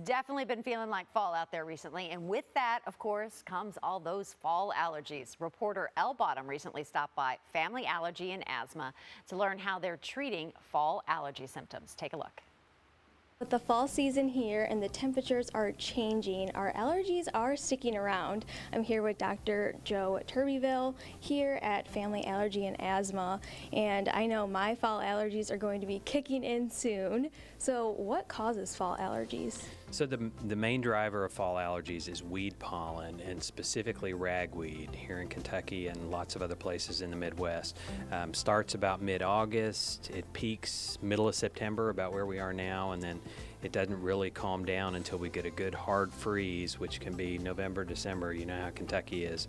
definitely been feeling like fall out there recently, and with that, of course, comes all those fall allergies. Reporter Elle Bottom recently stopped by Family Allergy and Asthma to learn how they're treating fall allergy symptoms. Take a look. With the fall season here and the temperatures are changing, our allergies are sticking around. I'm here with Dr. Joe Turbyville here at Family Allergy and Asthma, and I know my fall allergies are going to be kicking in soon. So what causes fall allergies? So the main driver of fall allergies is weed pollen, and specifically ragweed here in Kentucky and lots of other places in the Midwest. Starts about mid-August, it peaks middle of September, about where we are now, and then it doesn't really calm down until we get a good hard freeze, which can be November, December. You know how Kentucky is.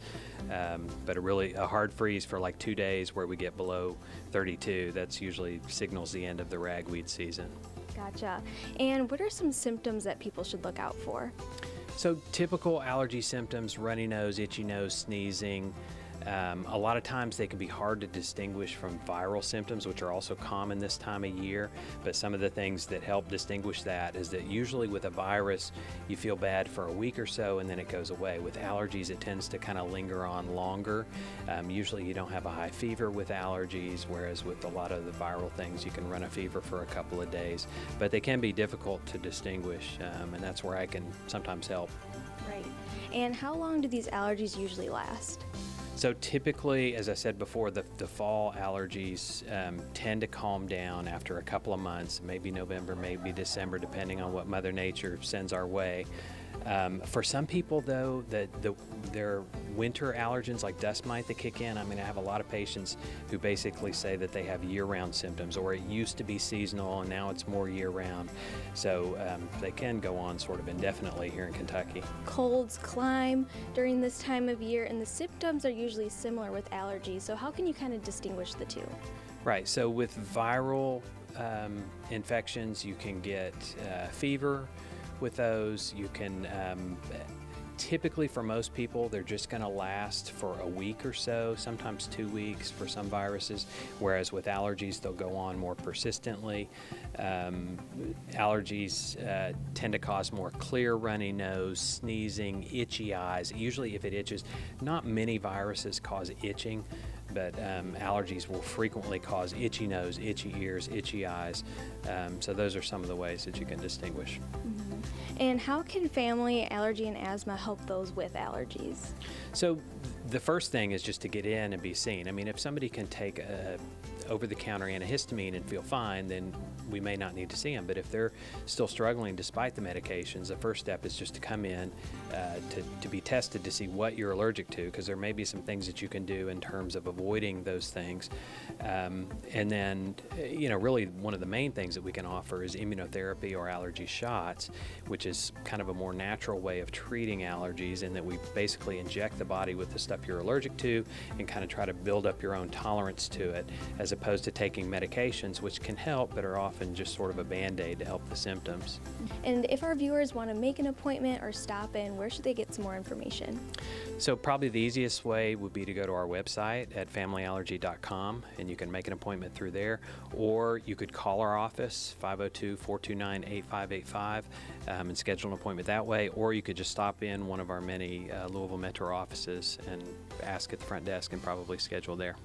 But a hard freeze for like 2 days where we get below 32, that's usually signals the end of the ragweed season. Gotcha. And what are some symptoms that people should look out for? So typical allergy symptoms: runny nose, itchy nose, sneezing. A lot of times they can be hard to distinguish from viral symptoms, which are also common this time of year. But some of the things that help distinguish that is that usually with a virus, you feel bad for a week or so and then it goes away. With allergies, it tends to kind of linger on longer. Usually you don't have a high fever with allergies, whereas with a lot of the viral things, you can run a fever for a couple of days. But they can be difficult to distinguish, and that's where I can sometimes help. Right. And how long do these allergies usually last? So typically, as I said before, the fall allergies tend to calm down after a couple of months, maybe November, maybe December, depending on what Mother Nature sends our way. For some people, though, their winter allergens like dust mite that kick in, I mean, I have a lot of patients who basically say that they have year-round symptoms, or it used to be seasonal and now it's more year-round. So they can go on sort of indefinitely here in Kentucky. Colds climb during this time of year, and the symptoms are usually similar with allergies. So how can you kind of distinguish the two? Right, so with viral infections, you can get fever. With those, you can typically, for most people, they're just going to last for a week or so, sometimes 2 weeks for some viruses, whereas with allergies, they'll go on more persistently. Allergies tend to cause more clear runny nose, sneezing, itchy eyes. Usually if it itches, not many viruses cause itching, but allergies will frequently cause itchy nose, itchy ears, itchy eyes. So those are some of the ways that you can distinguish. Mm-hmm. And how can Family Allergy and Asthma help those with allergies? So the first thing is just to get in and be seen. I mean, if somebody can take a over-the-counter antihistamine and feel fine, then we may not need to see them. But if they're still struggling despite the medications, the first step is just to come in to be tested to see what you're allergic to, because there may be some things that you can do in terms of avoiding those things. And then, really one of the main things that we can offer is immunotherapy or allergy shots, which is kind of a more natural way of treating allergies, in that we basically inject the body with the stuff you're allergic to and kind of try to build up your own tolerance to it, as opposed to taking medications, which can help but are often just sort of a band-aid to help the symptoms. And if our viewers want to make an appointment or stop in, where should they get some more information? So probably the easiest way would be to go to our website at familyallergy.com, and you can make an appointment through there, or you could call our office, 502-429-8585, and schedule an appointment that way, or you could just stop in one of our many Louisville Metro offices and ask at the front desk and probably schedule there.